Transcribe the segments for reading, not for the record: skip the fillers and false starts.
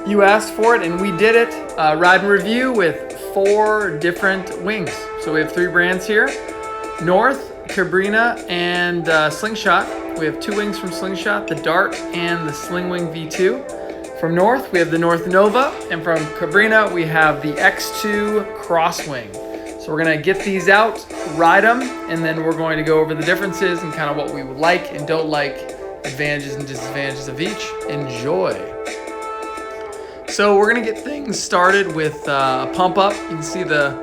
You asked for it, and we did it. Ride and review with 4 different wings. So we have 3 brands here: North, Cabrinha, and Slingshot. We have 2 wings from Slingshot, the Dart and the Slingwing V2. From North, we have the North Nova, and from Cabrinha, we have the X2 Crosswing. So we're gonna get these out, ride them, and then we're going to go over the differences and kind of what we would like and don't like, advantages and disadvantages of each. Enjoy. So we're gonna get things started with a pump up. You can see the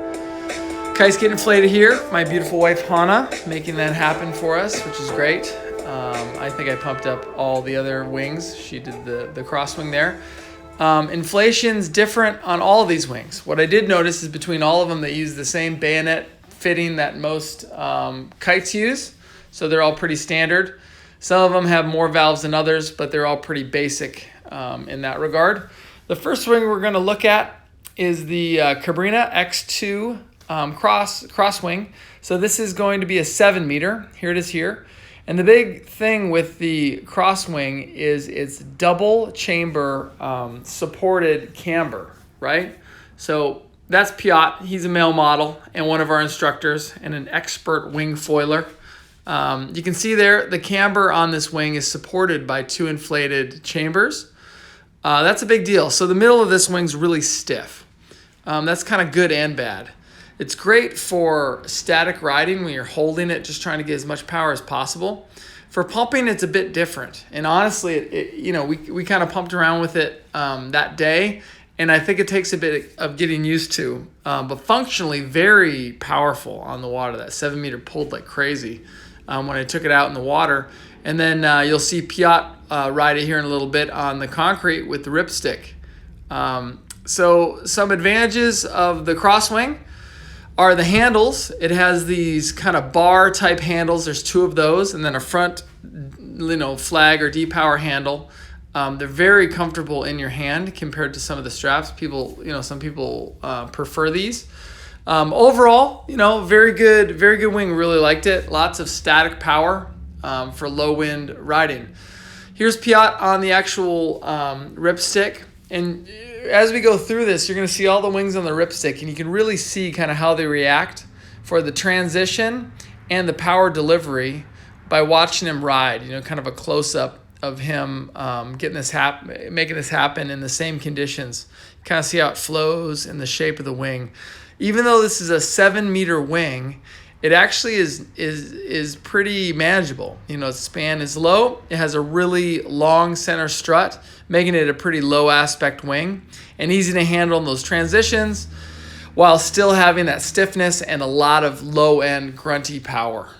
kite's getting inflated here. My beautiful wife Hana making that happen for us, which is great. I think I pumped up all the other wings. She did the crosswing there. Inflation's different on all of these wings. What I did notice is between all of them, they use the same bayonet fitting that most kites use. So they're all pretty standard. Some of them have more valves than others, but they're all pretty basic in that regard. The first wing we're going to look at is the Cabrinha X2 crosswing. So this is going to be a 7 meter. Here it is here. And the big thing with the crosswing is it's double chamber supported camber, right? So that's Piotr. He's a male model and one of our instructors and an expert wing foiler. You can see there the camber on this wing is supported by 2 inflated chambers. That's a big deal. So the middle of this wing's really stiff. That's kind of good and bad. It's great for static riding when you're holding it, just trying to get as much power as possible. For pumping, it's a bit different. And honestly, we kind of pumped around with it that day, and I think it takes a bit of getting used to. But functionally, very powerful on the water. That 7 meter pulled like crazy when I took it out in the water. And then you'll see Piotr ride it here in a little bit on the concrete with the ripstick. So some advantages of the crosswing are the handles. It has these kind of bar type handles. There's 2 of those, and then a front, flag or D-power handle. They're very comfortable in your hand compared to some of the straps. Some people prefer these. Overall, very good wing. Really liked it. Lots of static power for low wind riding. Here's Piotr on the actual ripstick, and as we go through this, you're going to see all the wings on the ripstick, and you can really see kind of how they react for the transition and the power delivery by watching him ride. Kind of a close-up of him making this happen in the same conditions. Kind of see how it flows and the shape of the wing. Even though this is a 7 meter wing, it actually is pretty manageable. Its span is low. It has a really long center strut, making it a pretty low aspect wing and easy to handle in those transitions while still having that stiffness and a lot of low end grunty power.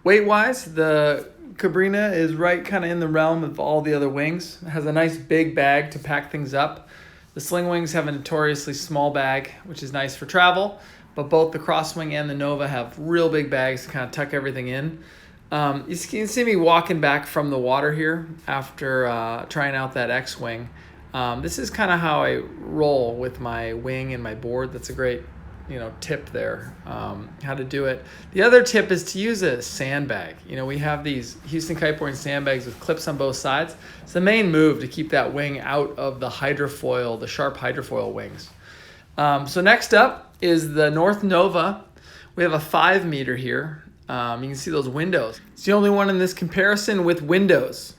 Weight wise, the Cabrinha is right kind of in the realm of all the other wings. It has a nice big bag to pack things up. The Slingwings have a notoriously small bag, which is nice for travel, but both the Crosswing and the Nova have real big bags to kind of tuck everything in. You can see me walking back from the water here after trying out that X-Wing. This is kind of how I roll with my wing and my board. That's a great tip there, how to do it. The other tip is to use a sandbag. We have these Houston kiteboarding sandbags with clips on both sides. It's the main move to keep that wing out of the hydrofoil, the sharp hydrofoil wings. So next up is the North Nova. We have a 5 meter here. You can see those windows. It's the only one in this comparison with windows.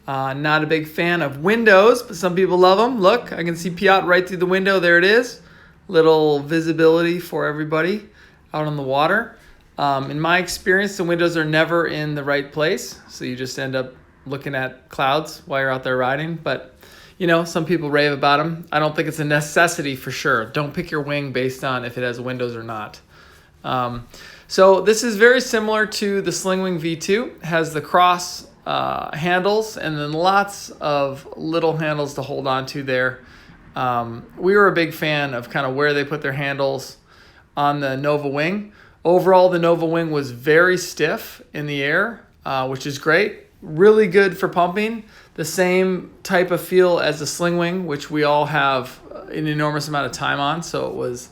Not a big fan of windows, but some people love them. Look, I can see Piotr right through the window. There it is. Little visibility for everybody out on the water. In my experience, the windows are never in the right place, so you just end up looking at clouds while you're out there riding. But some people rave about them. I don't think it's a necessity for sure. Don't pick your wing based on if it has windows or not. So this is very similar to the Slingwing V2. It has the cross handles and then lots of little handles to hold on to there. We were a big fan of kind of where they put their handles on the Nova wing. Overall, the Nova wing was very stiff in the air, which is great. Really good for pumping. The same type of feel as the Slingwing, which we all have an enormous amount of time on, so it was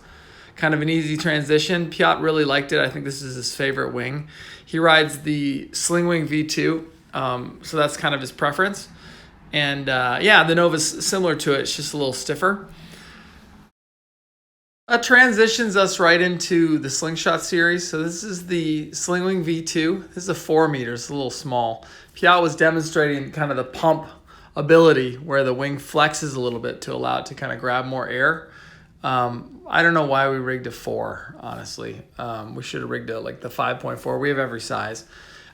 kind of an easy transition. Piotr really liked it. I think this is his favorite wing. He rides the Slingwing V2, so that's kind of his preference. And yeah, the Nova's similar to it. It's just a little stiffer. That transitions us right into the Slingshot series. So this is the Slingwing V2. This is a 4 meter. It's a little small. Piotr was demonstrating kind of the pump ability where the wing flexes a little bit to allow it to kind of grab more air. I don't know why we rigged a 4, honestly. We should have rigged it like the 5.4. We have every size.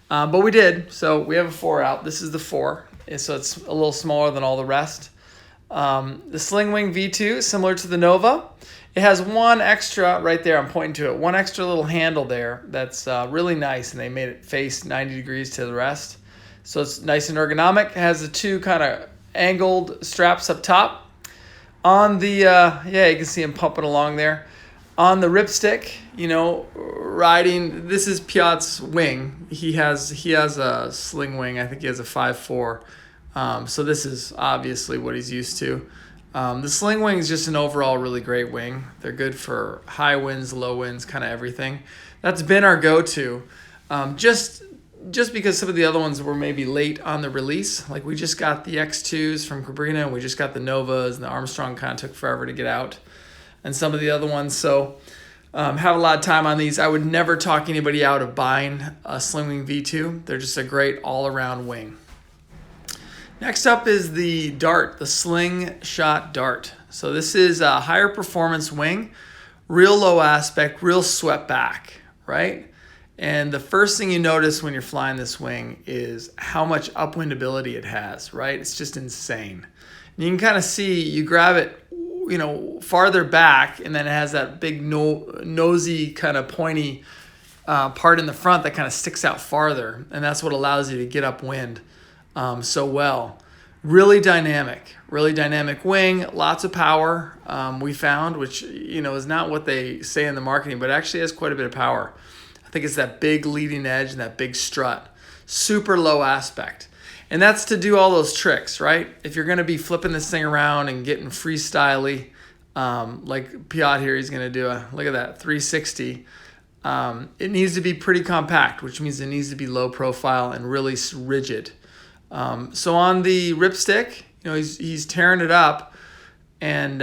But we did. So we have a 4 out. This is the 4. So it's a little smaller than all the rest. The Slingwing V2, similar to the Nova. It has one extra right there, I'm pointing to it, one extra little handle there that's really nice, and they made it face 90 degrees to the rest. So it's nice and ergonomic. It has the 2 kind of angled straps up top. On the, yeah, you can see him pumping along there. On the ripstick, you know, riding, this is Piotr's wing. He has a Slingwing, I think he has a 5.4. So this is obviously what he's used to. The Slingwing is just an overall really great wing. They're good for high winds, low winds, kind of everything. That's been our go-to. Just because some of the other ones were maybe late on the release. Like we just got the X2s from Cabrinha, and we just got the Novas, and the Armstrong kind of took forever to get out. And some of the other ones. So have a lot of time on these. I would never talk anybody out of buying a Slingwing V2. They're just a great all-around wing. Next up is the Dart, the Slingshot Dart. So this is a higher performance wing, real low aspect, real swept back, right? And the first thing you notice when you're flying this wing is how much upwind ability it has, right? It's just insane. And you can kind of see, you grab it, you know, farther back, and then it has that big nosy kind of pointy part in the front that kind of sticks out farther, and that's what allows you to get upwind so well. Really dynamic wing, lots of power, we found, which, you know, is not what they say in the marketing, but actually has quite a bit of power. I think it's that big leading edge and that big strut. Super low aspect. And that's to do all those tricks, right? If you're going to be flipping this thing around and getting freestyle-y, like Piotr here, he's going to do a, look at that, 360. It needs to be pretty compact, which means it needs to be low profile and really rigid. So on the ripstick, you know, he's tearing it up, and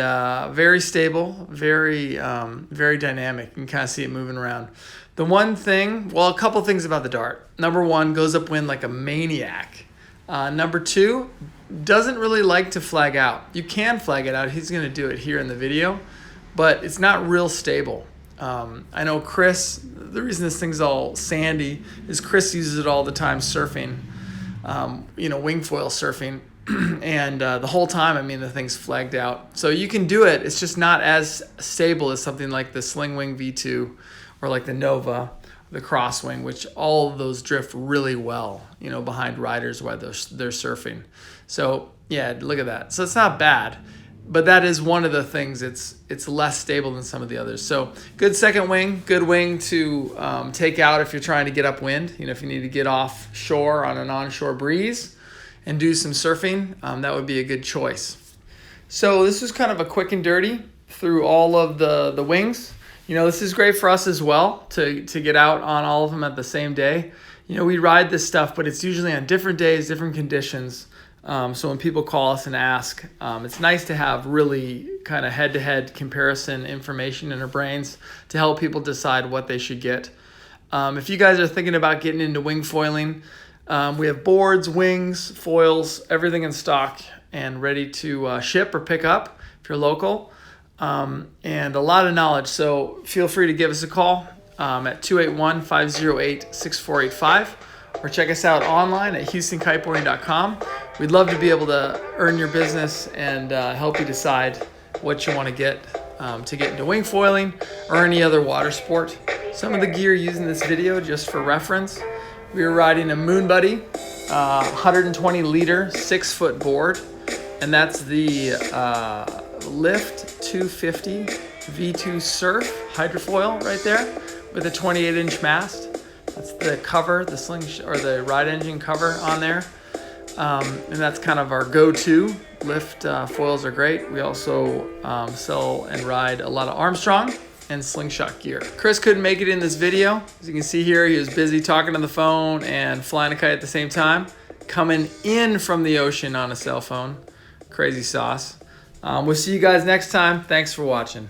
very stable, very dynamic. You can kind of see it moving around. The one thing, well, a couple things about the Dart. Number 1, goes upwind like a maniac. Number 2, doesn't really like to flag out. You can flag it out. He's going to do it here in the video, but it's not real stable. I know Chris, the reason this thing's all sandy is Chris uses it all the time surfing. You know, WingFoil surfing, and the whole time, I mean, the thing's flagged out. So you can do it. It's just not as stable as something like the Slingwing V2 or like the Nova, the Crosswing, which all of those drift really well, you know, behind riders while they're surfing. So yeah, look at that. So it's not bad, but that is one of the things. It's less stable than some of the others. So good second wing, good wing to take out if you're trying to get upwind. You know, if you need to get offshore on an onshore breeze and do some surfing, that would be a good choice. So this is kind of a quick and dirty through all of the wings. You know, this is great for us as well to get out on all of them at the same day. You know, we ride this stuff, but it's usually on different days, different conditions. So when people call us and ask, it's nice to have really kind of head-to-head comparison information in our brains to help people decide what they should get. If you guys are thinking about getting into wing foiling, we have boards, wings, foils, everything in stock and ready to ship or pick up if you're local. And a lot of knowledge, so feel free to give us a call at 281-508-6485 or check us out online at HoustonKiteboarding.com. We'd love to be able to earn your business and help you decide what you want to get into wing foiling or any other water sport. Some of the gear used in this video, just for reference, we were riding a Moon Buddy, 120 liter, 6-foot board, and that's the Lift 250 V2 Surf hydrofoil right there with a 28-inch mast. That's the cover, the Slingshot or the ride engine cover on there. And that's kind of our go-to. Lift foils are great. We also sell and ride a lot of Armstrong and Slingshot gear. Chris couldn't make it in this video. As you can see here, he was busy talking on the phone and flying a kite at the same time. coming in from the ocean on a cell phone. Crazy sauce. We'll see you guys next time. Thanks for watching.